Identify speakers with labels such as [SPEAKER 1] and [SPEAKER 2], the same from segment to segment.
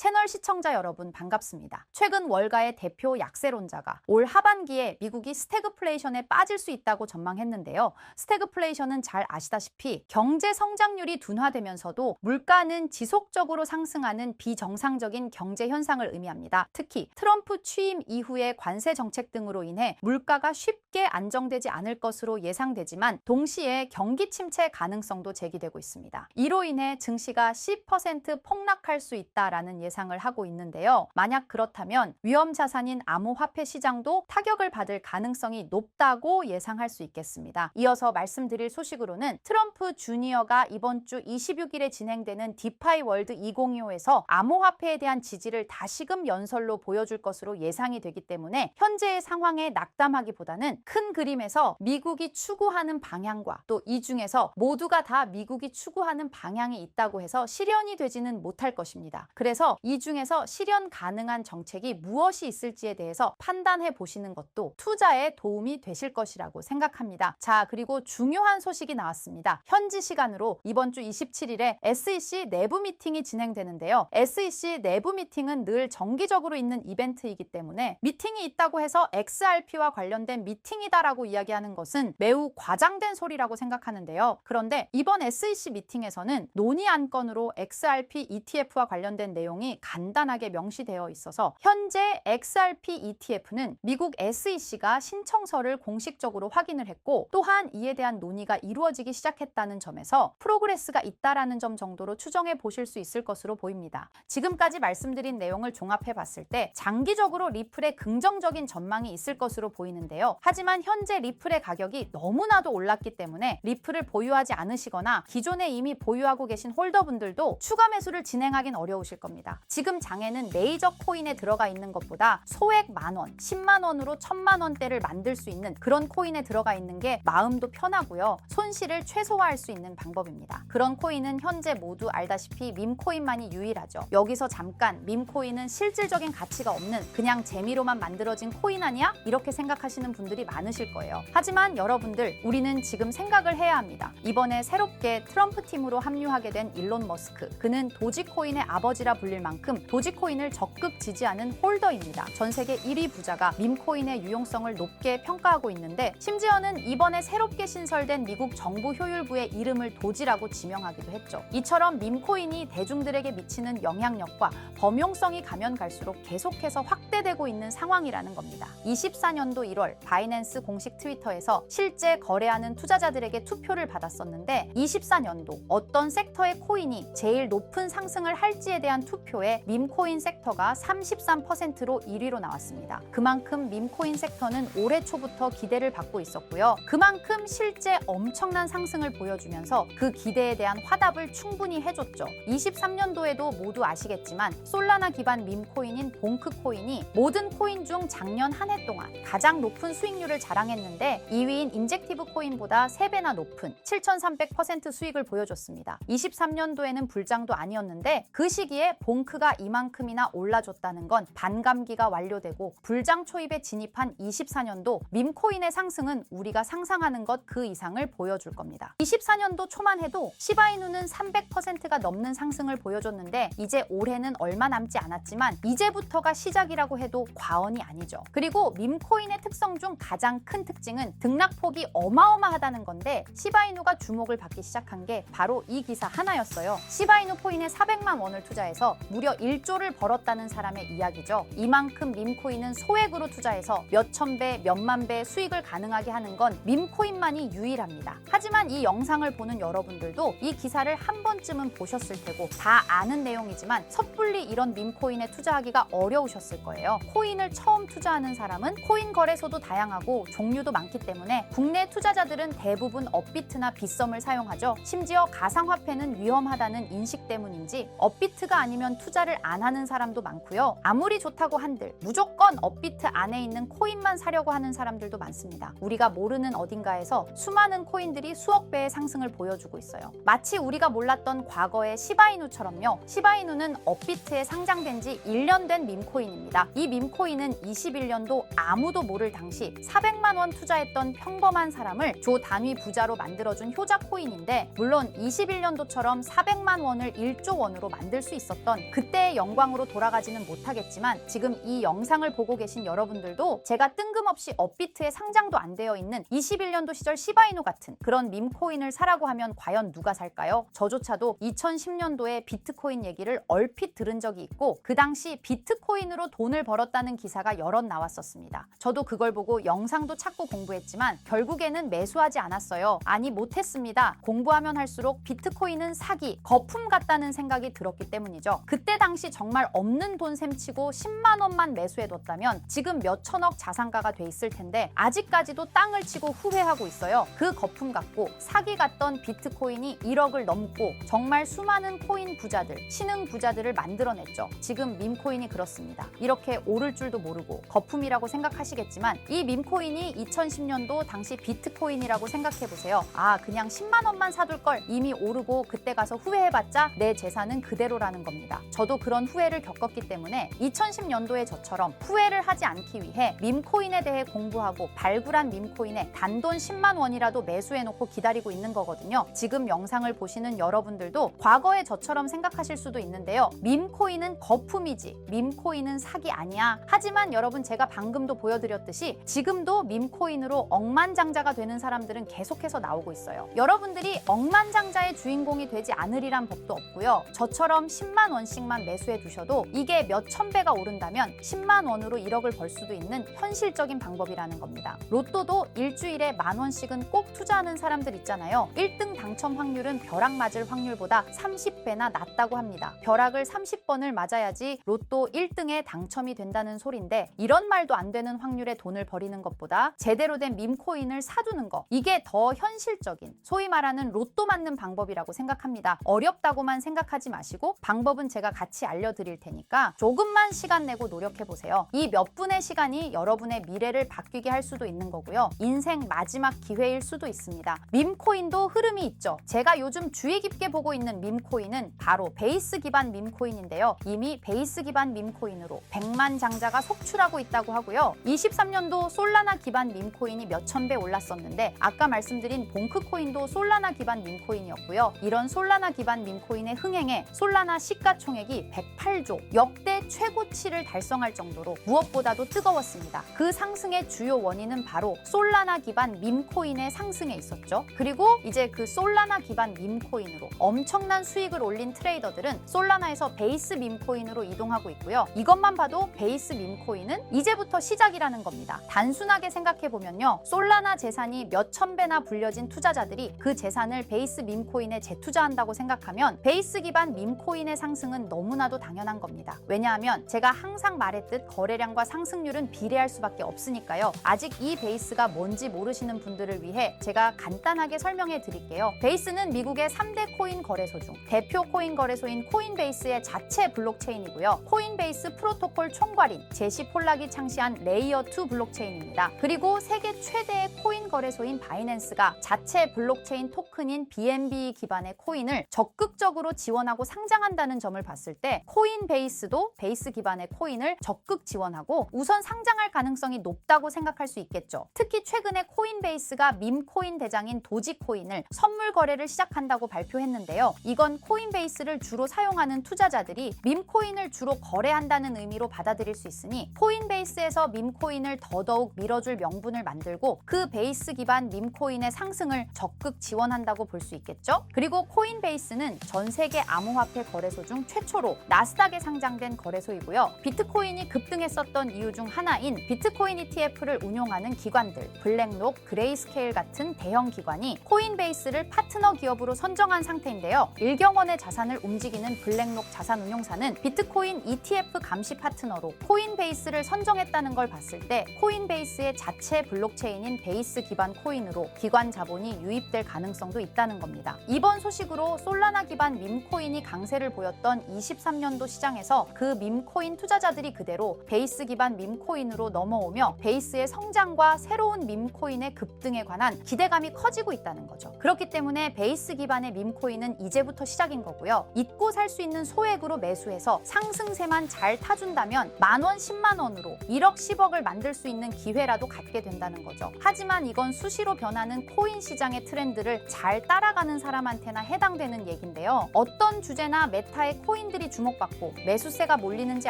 [SPEAKER 1] 채널 시청자 여러분 반갑습니다. 최근 월가의 대표 약세론자가 올 하반기에 미국이 스태그플레이션에 빠질 수 있다고 전망했는데요. 스태그플레이션은 잘 아시다시피 경제 성장률이 둔화되면서도 물가는 지속적으로 상승하는 비정상적인 경제 현상을 의미합니다. 특히 트럼프 취임 이후의 관세 정책 등으로 인해 물가가 쉽게 안정되지 않을 것으로 예상되지만 동시에 경기 침체 가능성도 제기되고 있습니다. 이로 인해 증시가 10% 폭락할 수 있다라는 예상을 하고 있는데요. 만약 그렇다면 위험 자산인 암호화폐 시장도 타격을 받을 가능성이 높다고 예상할 수 있겠습니다. 이어서 말씀드릴 소식으로는 트럼프 주니어가 이번 주 26일에 진행되는 디파이 월드 2025에서 암호화폐에 대한 지지를 다시금 연설로 보여줄 것으로 예상이 되기 때문에 현재의 상황에 낙담하기보다는 큰 그림에서 미국이 추구하는 방향과 또 이 중에서 모두가 다 미국이 추구하는 방향이 있다고 해서 실현이 되지는 못할 것입니다. 그래서 이 중에서 실현 가능한 정책이 무엇이 있을지에 대해서 판단해 보시는 것도 투자에 도움이 되실 것이라고 생각합니다. 자, 그리고 중요한 소식이 나왔습니다. 현지 시간으로 이번 주 27일에 SEC 내부 미팅이 진행되는데요. SEC 내부 미팅은 늘 정기적으로 있는 이벤트이기 때문에 미팅이 있다고 해서 XRP와 관련된 미팅이다라고 이야기하는 것은 매우 과장된 소리라고 생각하는데요. 그런데 이번 SEC 미팅에서는 논의 안건으로 XRP ETF와 관련된 내용이 간단하게 명시되어 있어서 현재 XRP ETF는 미국 SEC가 신청서를 공식적으로 확인을 했고 또한 이에 대한 논의가 이루어지기 시작했다는 점에서 프로그레스가 있다라는 점 정도로 추정해 보실 수 있을 것으로 보입니다. 지금까지 말씀드린 내용을 종합해 봤을 때 장기적으로 리플의 긍정적인 전망이 있을 것으로 보이는데요. 하지만 현재 리플의 가격이 너무나도 올랐기 때문에 리플을 보유하지 않으시거나 기존에 이미 보유하고 계신 홀더분들도 추가 매수를 진행하긴 어려우실 겁니다. 지금 장에는 메이저 코인에 들어가 있는 것보다 소액 만원, 10만 원으로 1000만 원대를 만들 수 있는 그런 코인에 들어가 있는 게 마음도 편하고요. 손실을 최소화할 수 있는 방법입니다. 그런 코인은 현재 모두 알다시피 밈코인만이 유일하죠. 여기서 잠깐 밈코인은 실질적인 가치가 없는 그냥 재미로만 만들어진 코인 아니야? 이렇게 생각하시는 분들이 많으실 거예요. 하지만 여러분들, 우리는 지금 생각을 해야 합니다. 이번에 새롭게 트럼프 팀으로 합류하게 된 일론 머스크, 그는 도지코인의 아버지라 불릴 만큼 도지코인을 적극 지지하는 홀더입니다. 전 세계 1위 부자가 밈코인의 유용성을 높게 평가하고 있는데 심지어는 이번에 새롭게 신설된 미국 정보효율부의 이름을 도지라고 지명하기도 했죠. 이처럼 밈코인이 대중들에게 미치는 영향력과 범용성이 가면 갈수록 계속해서 확대되고 있는 상황이라는 겁니다. 24년도 1월 바이낸스 공식 트위터에서 실제 거래하는 투자자들에게 투표를 받았었는데 24년도 어떤 섹터의 코인이 제일 높은 상승을 할지에 대한 투표에 밈코인 섹터가 33%로 1위로 나왔습니다. 그만큼 밈코인 섹터는 올해 초부터 기대를 받고 있었고요. 그만큼 실제 엄청난 상승을 보여주면서 그 기대에 대한 화답을 충분히 해줬죠. 23년도에도 모두 아시겠지만 솔라나 기반 밈코인인 봉크코인이 모든 코인 중 작년 한 해 동안 가장 높은 수익률을 자랑했는데 2위인 인젝티브 코인보다 3배나 높은 7300% 수익을 보여줬습니다. 23년도에는 불장도 아니었는데 그 시기에 봉크가 이만큼이나 올라줬다는 건 반감기가 완료되고 불장 초입에 진입한 24년도 밈코인의 상승은 우리가 상상하는 것 그 이상을 보여줄 겁니다. 24년도 초만 해도 시바이누는 300%가 넘는 상승을 보여줬는데 이제 올해는 얼마 남지 않았지만 이제부터가 시작이라고 해도 과언이 아니죠. 그리고 밈코인의 특성 중 가장 큰 특징은 등락폭이 어마어마하다는 건데 시바이누가 주목을 받기 시작한 게 바로 이 기사 하나였어요. 시바이누 코인에 400만 원을 투자해서 무려 1조를 벌었다는 사람의 이야기죠. 이만큼 밈코인은 소액으로 투자해서 몇천 배, 몇만 배 수익을 가능하게 하는 건 밈코인만이 유일합니다. 하지만 이 영상을 보는 여러분들도 이 기사를 한 번쯤은 보셨을 테고 다 아는 내용이지만 섣불리 이런 밈코인에 투자하기가 어려우셨을 거예요. 코인을 처음 투자하는 사람은 코인 거래소도 다양하고 종류도 많기 때문에 국내 투자자들은 대부분 업비트나 빗썸을 사용하죠. 심지어 가상화폐는 위험하다는 인식 때문인지 업비트가 아니면 투자를 안 하는 사람도 많고요. 아무리 좋다고 한들 무조건 업비트 안에 있는 코인만 사려고 하는 사람들도 많습니다. 우리가 모르는 어딘가에서 수많은 코인들이 수억 배의 상승을 보여주고 있어요. 마치 우리가 몰랐던 과거의 시바이누처럼요. 시바이누는 업비트에 상장된 지 1년 된 밈코인입니다. 이 밈코인은 21년도 아무도 모를 당시 400만 원 투자했던 평범한 사람을 조 단위 부자로 만들어준 효자 코인인데 물론 21년도처럼 400만 원을 1조 원으로 만들 수 있었던 그때의 영광으로 돌아가지는 못하겠지만 지금 이 영상을 보고 계신 여러분들도 제가 뜬금없이 업비트에 상장도 안 되어 있는 21년도 시절 시바이누 같은 그런 밈코인을 사라고 하면 과연 누가 살까요? 저조차도 2010년도에 비트코인 얘기를 얼핏 들은 적이 있고 그 당시 비트코인으로 돈을 벌었다는 기사가 여럿 나왔었습니다. 저도 그걸 보고 영상도 찾고 공부했지만 결국에는 매수하지 않았어요. 아니 못했습니다. 공부하면 할수록 비트코인은 사기, 거품 같다는 생각이 들었기 때문이죠. 그때 당시 정말 없는 돈 셈치고 10만 원만 매수해뒀다면 지금 몇 천억 자산가가 돼 있을 텐데 아직까지도 땅을 치고 후회하고 있어요. 그 거품 같고 사기 같던 비트코인이 1억을 넘고 정말 수많은 코인 부자들, 신흥 부자들을 만들어냈죠. 지금 밈코인이 그렇습니다. 이렇게 오를 줄도 모르고 거품이라고 생각하시겠지만 이 밈코인이 2010년도 당시 비트코인이라고 생각해보세요. 아, 그냥 10만 원만 사둘 걸 이미 오르고 그때 가서 후회해봤자 내 재산은 그대로라는 겁니다. 저도 그런 후회를 겪었기 때문에 2010년도에 저처럼 후회를 하지 않기 위해 밈코인에 대해 공부하고 발굴한 밈코인에 단돈 10만 원이라도 매수해놓고 기다리고 있는 거거든요. 지금 영상을 보시는 여러분들도 과거의 저처럼 생각하실 수도 있는데요. 밈코인은 거품이지 밈코인은 사기 아니야. 하지만 여러분 제가 방금도 보여드렸듯이 지금도 밈코인으로 억만장자가 되는 사람들은 계속해서 나오고 있어요. 여러분들이 억만장자의 주인공이 되지 않으리란 법도 없고요. 저처럼 10만 원씩만 매수해 두셔도 이게 몇 천 배가 오른다면 10만 원으로 1억을 벌 수도 있는 현실적인 방법이라는 겁니다. 로또도 일주일에 만 원씩은 꼭 투자하는 사람들 있잖아요. 1등 당첨 확률은 벼락 맞을 확률보다 30배나 낮다고 합니다. 벼락을 30번을 맞아야지 로또 1등에 당첨이 된다는 소린데 이런 말도 안 되는 확률에 돈을 버리는 것보다 제대로 된 밈코인을 사두는 거 이게 더 현실적인 소위 말하는 로또 맞는 방법이라고 생각합니다. 어렵다고만 생각하지 마시고 방법은 제가 같이 알려드릴 테니까 조금만 시간 내고 노력해보세요. 이 몇 분의 시간이 여러분의 미래를 바뀌게 할 수도 있는 거고요. 인생 마지막 기회일 수도 있습니다. 밈코인도 흐름이 있죠. 제가 요즘 주의 깊게 보고 있는 밈코인은 바로 베이스 기반 밈코인인데요. 이미 베이스 기반 밈코인으로 100만 장자가 속출하고 있다고 하고요. 23년도 솔라나 기반 밈코인이 몇천 배 올랐었는데 아까 말씀드린 봉크코인도 솔라나 기반 밈코인이었고요. 이런 솔라나 기반 밈코인의 흥행에 솔라나 시가총액이 108조 역대 최고치를 달성할 정도로 무엇보다도 뜨거웠습니다. 그 상승의 주요 원인은 바로 솔라나 기반 밈코인의 상승에 있었죠. 그리고 이제 그 솔라나 기반 밈코인으로 엄청난 수익을 올린 트레이더들은 솔라나에서 베이스 밈코인으로 이동하고 있고요. 이것만 봐도 베이스 밈코인은 이제부터 시작이라는 겁니다. 단순하게 생각해보면요. 솔라나 재산이 몇천 배나 불려진 투자자들이 그 재산을 베이스 밈코인에 재투자한다고 생각하면 베이스 기반 밈코인의 상승은 너무나도 당연한 겁니다. 왜냐하면 제가 항상 말했듯 거래량과 상승률은 비례할 수밖에 없으니까요. 아직 이 베이스가 뭔지 모르시는 분들을 위해 제가 간단하게 설명해 드릴게요. 베이스는 미국의 3대 코인 거래소 중 대표 코인 거래소인 코인베이스의 자체 블록체인이고요. 코인베이스 프로토콜 총괄인 제시 폴락이 창시한 레이어2 블록체인입니다. 그리고 세계 최대의 코인 거래소인 바이낸스가 자체 블록체인 토큰인 BNB 기반의 코인을 적극적으로 지원하고 상장한다는 점을 봤을 때 코인베이스도 베이스 기반의 코인을 적극 지원하고 우선 상장할 가능성이 높다고 생각할 수 있겠죠. 특히 최근에 코인베이스가 밈코인 대장인 도지코인을 선물 거래를 시작한다고 발표했는데요. 이건 코인베이스를 주로 사용하는 투자자들이 밈코인을 주로 거래한다는 의미로 받아들일 수 있으니 코인베이스에서 밈코인을 더더욱 밀어줄 명분을 만들고 그 베이스 기반 밈코인의 상승을 적극 지원한다고 볼 수 있겠죠. 그리고 코인베이스는 전 세계 암호화폐 거래소 중 최초로 나스닥에 상장된 거래소이고요. 비트코인이 급등했었던 이유 중 하나인 비트코인 ETF를 운용하는 기관들, 블랙록, 그레이스케일 같은 대형 기관이 코인베이스를 파트너 기업으로 선정한 상태인데요. 일경원의 자산을 움직이는 블랙록 자산운용사는 비트코인 ETF 감시 파트너로 코인베이스를 선정했다는 걸 봤을 때 코인베이스의 자체 블록체인인 베이스 기반 코인으로 기관 자본이 유입될 가능성도 있다는 겁니다. 이번 소식으로 솔라나 기반 밈코인이 강세를 보였던 23년도 시장에서 그 밈코인 투자자들이 그대로 베이스 기반 밈코인으로 넘어오며 베이스의 성장과 새로운 밈코인의 급등에 관한 기대감이 커지고 있다는 거죠. 그렇기 때문에 베이스 기반의 밈코인은 이제부터 시작인 거고요. 잊고 살 수 있는 소액으로 매수해서 상승세만 잘 타준다면 만원, 10만 원으로 1억, 10억을 만들 수 있는 기회라도 갖게 된다는 거죠. 하지만 이건 수시로 변하는 코인 시장의 트렌드를 잘 따라가는 사람한테나 해당되는 얘기인데요. 어떤 주제나 메타의 코인 코인들이 주목받고 매수세가 몰리는지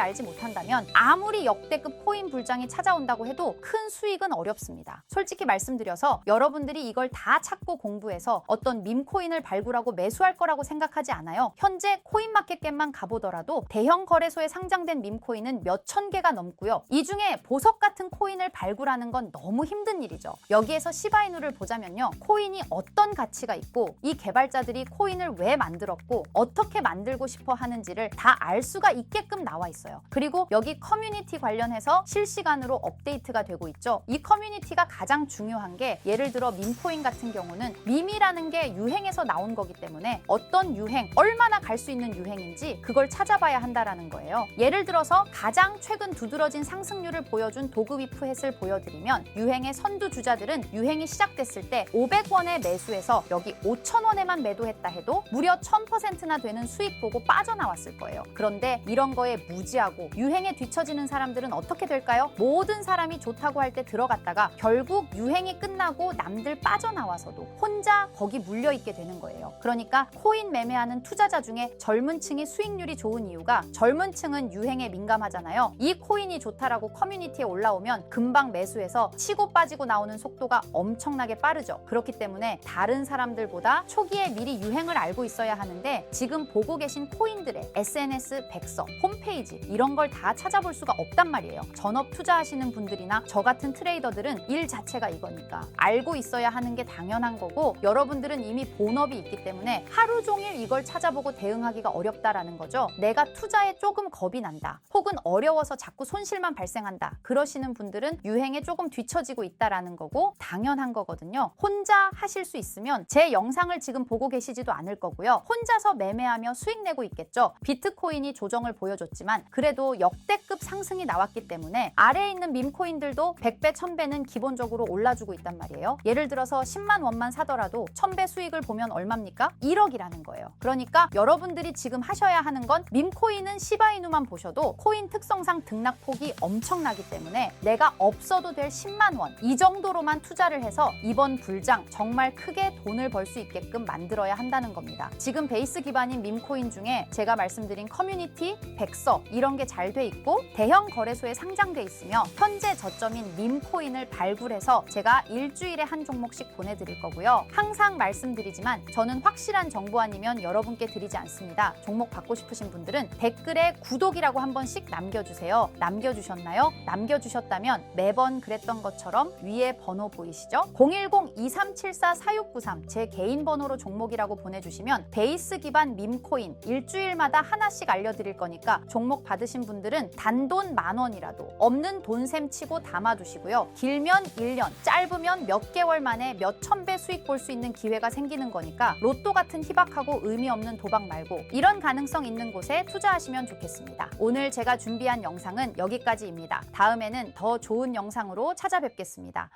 [SPEAKER 1] 알지 못한다면 아무리 역대급 코인 불장이 찾아온다고 해도 큰 수익은 어렵습니다. 솔직히 말씀드려서 여러분들이 이걸 다 찾고 공부해서 어떤 밈코인을 발굴하고 매수할 거라고 생각하지 않아요. 현재 코인마켓겟만 가보더라도 대형 거래소에 상장된 밈코인은 몇천 개가 넘고요. 이 중에 보석 같은 코인을 발굴하는 건 너무 힘든 일이죠. 여기에서 시바이누를 보자면요. 코인이 어떤 가치가 있고 이 개발자들이 코인을 왜 만들었고 어떻게 만들고 싶어 하는지를 다 알 수가 있게끔 나와 있어요. 그리고 여기 커뮤니티 관련해서 실시간으로 업데이트가 되고 있죠. 이 커뮤니티가 가장 중요한 게 예를 들어 밈코인 같은 경우는 밈이라는 게 유행에서 나온 거기 때문에 어떤 유행, 얼마나 갈 수 있는 유행인지 그걸 찾아봐야 한다라는 거예요. 예를 들어서 가장 최근 두드러진 상승률을 보여준 도그위프햇을 보여드리면 유행의 선두주자들은 유행이 시작됐을 때 500원에 매수해서 여기 5,000원에만 매도했다 해도 무려 1000%나 되는 수익 보고 빠져나왔을 거예요. 그런데 이런 거에 무지하고 유행에 뒤처지는 사람들은 어떻게 될까요? 모든 사람이 좋다고 할 때 들어갔다가 결국 유행이 끝나고 남들 빠져나와서도 혼자 거기 물려있게 되는 거예요. 그러니까 코인 매매하는 투자자 중에 젊은 층이 수익률이 좋은 이유가 젊은 층은 유행에 민감하잖아요. 이 코인이 좋다라고 커뮤니티에 올라오면 금방 매수해서 치고 빠지고 나오는 속도가 엄청나게 빠르죠. 그렇기 때문에 다른 사람들보다 초기에 미리 유행을 알고 있어야 하는데 지금 보고 계신 코인들의 SNS 백서, 홈페이지 이런 걸 다 찾아볼 수가 없단 말이에요. 전업 투자하시는 분들이나 저 같은 트레이더들은 일 자체가 이거니까 알고 있어야 하는 게 당연한 거고 여러분들은 이미 본업이 있기 때문에 하루 종일 이걸 찾아보고 대응하기가 어렵다라는 거죠. 내가 투자에 조금 겁이 난다. 혹은 어려워서 자꾸 손실만 발생한다. 그러시는 분들은 유행에 조금 뒤처지고 있다라는 거고 당연한 거거든요. 혼자 하실 수 있으면 제 영상을 지금 보고 계시지도 않을 거고요. 혼자서 매매하며 수익 내고 있겠죠. 비트코인이 조정을 보여줬지만 그래도 역대급 상승이 나왔기 때문에 아래에 있는 밈코인들도 100배, 1000배는 기본적으로 올라주고 있단 말이에요. 예를 들어서 10만 원만 사더라도 1000배 수익을 보면 얼마입니까? 1억이라는 거예요. 그러니까 여러분들이 지금 하셔야 하는 건 밈코인은 시바이누만 보셔도 코인 특성상 등락폭이 엄청나기 때문에 내가 없어도 될 10만 원 이 정도로만 투자를 해서 이번 불장 정말 크게 돈을 벌 수 있게끔 만들어야 한다는 겁니다. 지금 베이스 기반인 밈코인 중에 제가 말씀드린 커뮤니티, 백서 이런 게 잘 돼 있고 대형 거래소에 상장돼 있으며 현재 저점인 밈코인을 발굴해서 제가 일주일에 한 종목씩 보내드릴 거고요. 항상 말씀드리지만 저는 확실한 정보 아니면 여러분께 드리지 않습니다. 종목 받고 싶으신 분들은 댓글에 구독이라고 한 번씩 남겨주세요. 남겨주셨나요? 남겨주셨다면 매번 그랬던 것처럼 위에 번호 보이시죠? 010-2374-4693 제 개인 번호로 종목이라고 보내주시면 베이스 기반 밈코인 일주일마다 하나씩 알려드릴 거니까 종목 받으신 분들은 단돈 10,000원이라도 없는 돈셈 치고 담아두시고요. 길면 1년, 짧으면 몇 개월 만에 몇 천 배 수익 볼 수 있는 기회가 생기는 거니까 로또 같은 희박하고 의미 없는 도박 말고 이런 가능성 있는 곳에 투자하시면 좋겠습니다. 오늘 제가 준비한 영상은 여기까지입니다. 다음에는 더 좋은 영상으로 찾아뵙겠습니다.